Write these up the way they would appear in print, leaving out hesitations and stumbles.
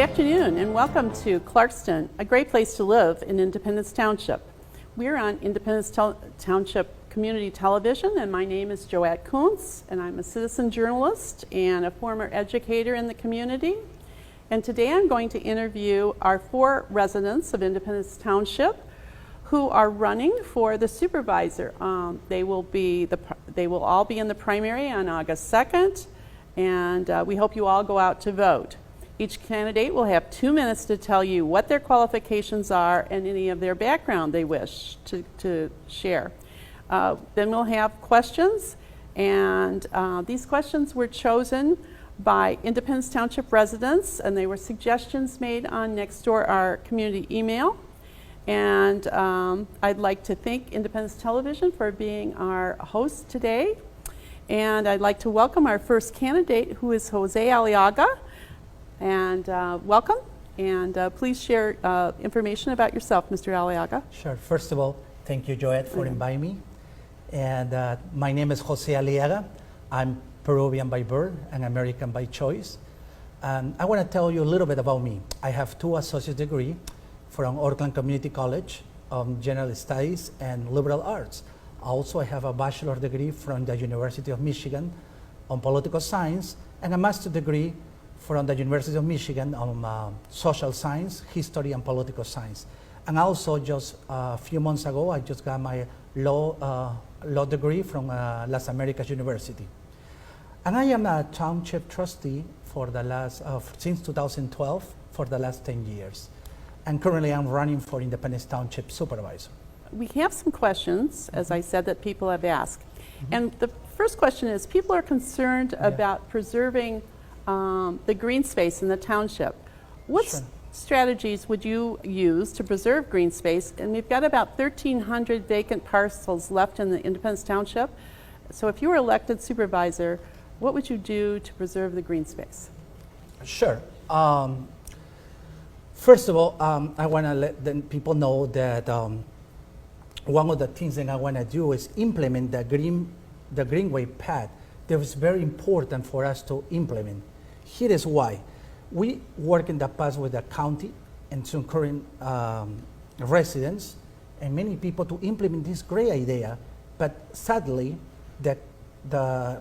afternoon and welcome to Clarkston, a great place to live in Independence Township. We're on Independence Township Community Television, and my name is Joette Kuntz, and I'm a citizen journalist and a former educator in the community. And today I'm going to interview our 4 residents of Independence Township who are running for the supervisor. They will all be in the primary on August 2nd, and we hope you all go out to vote. Each candidate will have 2 minutes to tell you what their qualifications are and any of their background they wish to share. Then we'll have questions, and these questions were chosen by Independence Township residents, and they were suggestions made on Nextdoor, our community email. And I'd like to thank Independence Television for being our host today. And I'd like to welcome our first candidate, who is Jose Aliaga. And welcome, and please share information about yourself, Mr. Aliaga. Sure. First of all, thank you, Joette, for inviting me. And my name is Jose Aliaga. I'm Peruvian by birth and American by choice. And I want to tell you a little bit about me. I have 2 associate degrees from Oakland Community College on General Studies and Liberal Arts. Also, I have a bachelor degree from the University of Michigan on Political Science and a master's degree from the University of Michigan on Social Science, History, and Political Science. And also, just a few months ago, I just got my law degree from Las Americas University. And I am a township trustee for the last, since 2012, for the last 10 years. And currently, I'm running for Independence Township Supervisor. We have some questions, as I said, that people have asked. And the first question is, people are concerned about preserving the green space in the township. What strategies would you use to preserve green space? And we've got about 1,300 vacant parcels left in the Independence Township. So if you were elected supervisor, what would you do to preserve the green space? Sure. First of all, I want to let the people know that one of the things that I want to do is implement the Greenway path. That was very important for us to implement. Here is why. We work in the past with the county and some current residents and many people to implement this great idea, but sadly, the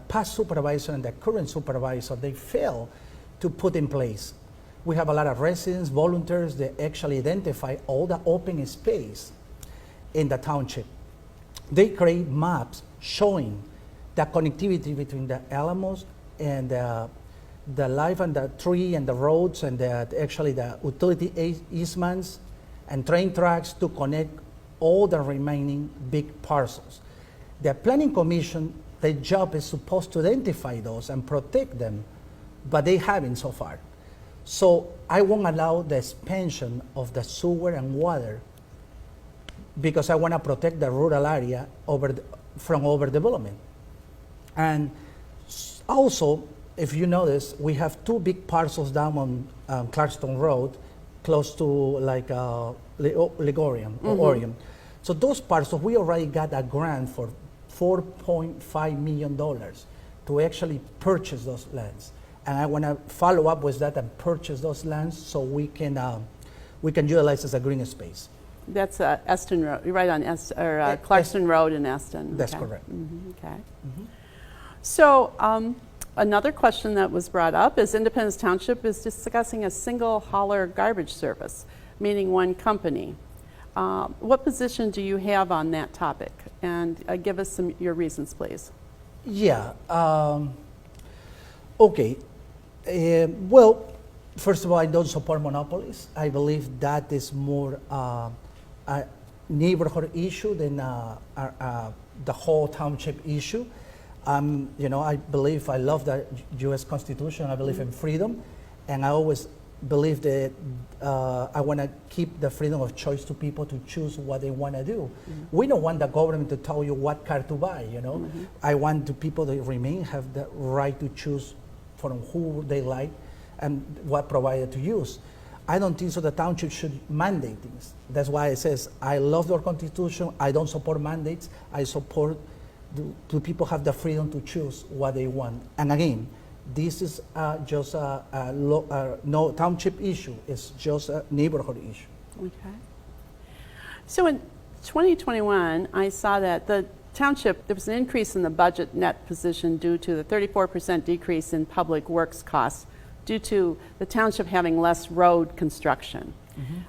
past supervisor and the current supervisor, they fail to put in place. We have a lot of residents, volunteers, that actually identify all the open space in the township. They create maps showing the connectivity between the Alamos and the life and the tree and the roads and actually the utility easements and train tracks to connect all the remaining big parcels. The Planning Commission, their job is supposed to identify those and protect them, but they haven't so far. So I won't allow the expansion of the sewer and water because I want to protect the rural area from overdevelopment. And also, if you notice, we have 2 big parcels down on Clarkston Road, close to like Ligorium or Orium. So those parcels, we already got a grant for $4.5 million to actually purchase those lands. And I want to follow up with that and purchase those lands so we can utilize as a green space. That's Eston Road, right on Clarkston Road in Eston. That's correct. Okay. So another question that was brought up is Independence Township is discussing a single hauler garbage service, meaning one company. What position do you have on that topic? And give us your reasons, please. Yeah. Okay. Well, first of all, I don't support monopolies. I believe that is more a neighborhood issue than the whole township issue. I love the U.S. Constitution. I believe in freedom, and I always believe that I want to keep the freedom of choice to people to choose what they want to do. We don't want the government to tell you what car to buy. I want the people that remain have the right to choose from who they like and what provider to use. I don't think so the township should mandate things. That's why it says I love our Constitution. I don't support mandates. I support do people have the freedom to choose what they want. And again, This is just no township issue. It's just a neighborhood issue. Okay. So in 2021, I saw that the township, there was an increase in the budget net position due to the 34% decrease in public works costs due to the township having less road construction.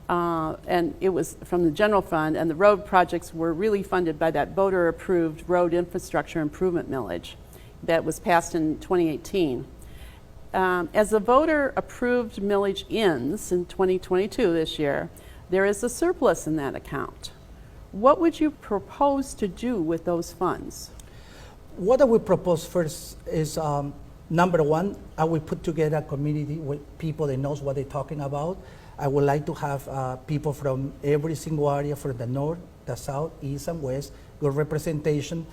And it was from the general fund, and the road projects were really funded by that voter-approved road infrastructure improvement millage that was passed in 2018. As the voter-approved millage ends in 2022 this year, there is a surplus in that account. What would you propose to do with those funds? What I would propose first is, number one, I will put together a community with people that knows what they're talking about. I would like to have people from every single area, from the north, the south, east, and west, good representation.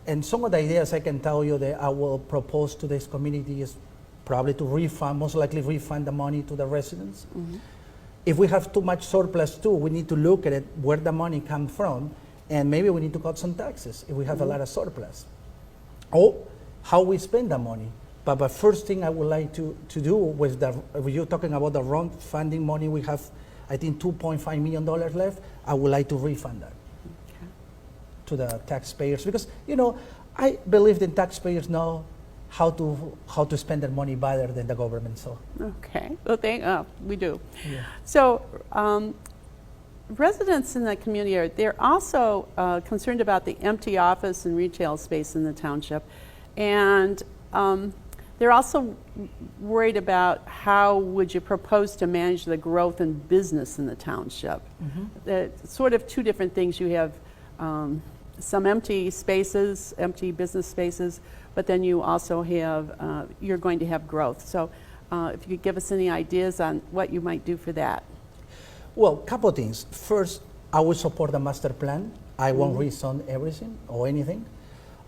And some of the ideas I can tell you that I will propose to this community is probably to refund, most likely refund the money to the residents. If we have too much surplus too, we need to look at it, where the money comes from, and maybe we need to cut some taxes if we have a lot of surplus. Or how we spend the money. But the first thing I would like to do with when you're talking about the road funding money, we have, I think, $2.5 million left. I would like to refund that to the taxpayers, because I believe the taxpayers know how to spend their money better than the government. So Okay, well, we do. Yeah. So residents in the community they're also concerned about the empty office and retail space in the township, and they're also worried about how would you propose to manage the growth in business in the township. Sort of two different things. You have some empty spaces, empty business spaces, but then you also have, you're going to have growth. So if you could give us any ideas on what you might do for that. Well, a couple of things. First, I will support the master plan. I won't rezone everything or anything.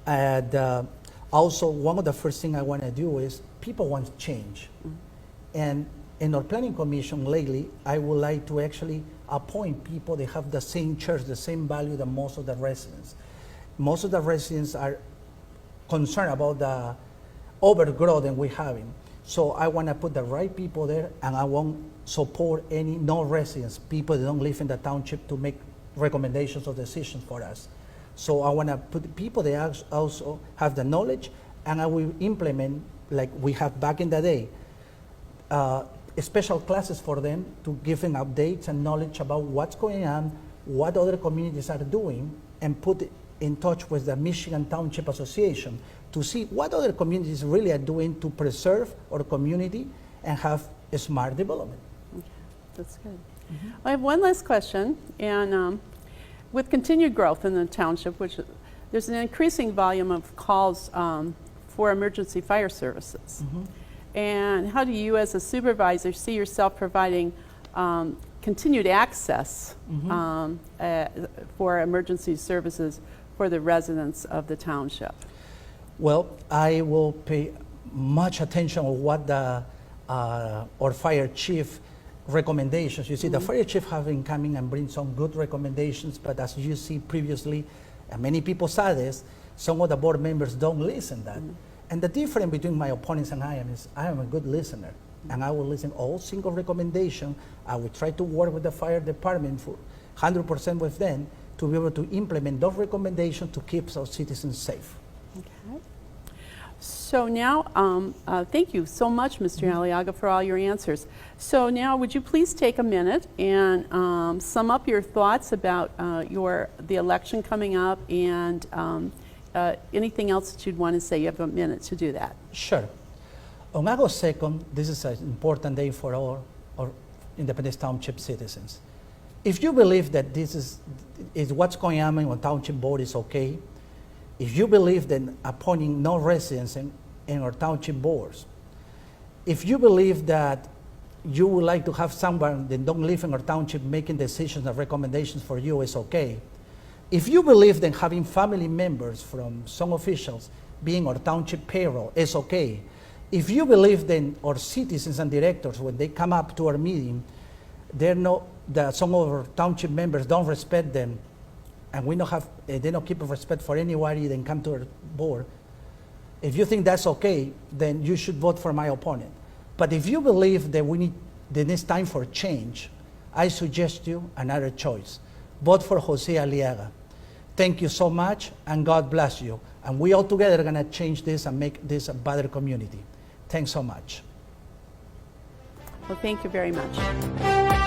And also, one of the first things I want to do is people want change. And in our planning commission lately, I would like to actually appoint people that have the same church, the same value than most of the residents. Most of the residents are concerned about the overgrowth that we're having. So I want to put the right people there, and I won't support any non-residents, people that don't live in the township, to make recommendations or decisions for us. So I want to put people that also have the knowledge, and I will implement, like we have back in the day, special classes for them to give them updates and knowledge about what's going on, what other communities are doing, and put in touch with the Michigan Township Association to see what other communities really are doing to preserve our community and have a smart development. Okay, that's good. I have one last question, and with continued growth in the township, which there's an increasing volume of calls for emergency fire services. And how do you as a supervisor see yourself providing continued access for emergency services for the residents of the township? Well, I will pay much attention on what the our fire chief recommendations. You see, the fire chief have been coming and bring some good recommendations, but as you see previously, and many people saw this, some of the board members don't listen to that. And the difference between my opponents and I am is I am a good listener, and I will listen all single recommendation. I will try to work with the fire department for 100% with them to be able to implement those recommendations to keep our citizens safe. Okay. So now, thank you so much, Mr. Aliaga, for all your answers. So now, would you please take a minute and sum up your thoughts about the election coming up, and anything else that you'd want to say? You have a minute to do that. Sure. On August 2nd, this is an important day for all our Independence Township citizens. If you believe that this is what's going on in Township Board is okay, if you believe that appointing non-residents in our township boards, if you believe that you would like to have someone that don't live in our township making decisions and recommendations for you is okay, if you believe that having family members from some officials being our township payroll is okay, if you believe that our citizens and directors, when they come up to our meeting, some of our township members don't respect them, and they don't keep respect for anybody that come to our board, If you think that's okay, then you should vote for my opponent. But if you believe that it's time for change, I suggest you another choice. Vote for Jose Aliaga. Thank you so much, and God bless you. And we all together are going to change this and make this a better community. Thanks so much. Well, thank you very much.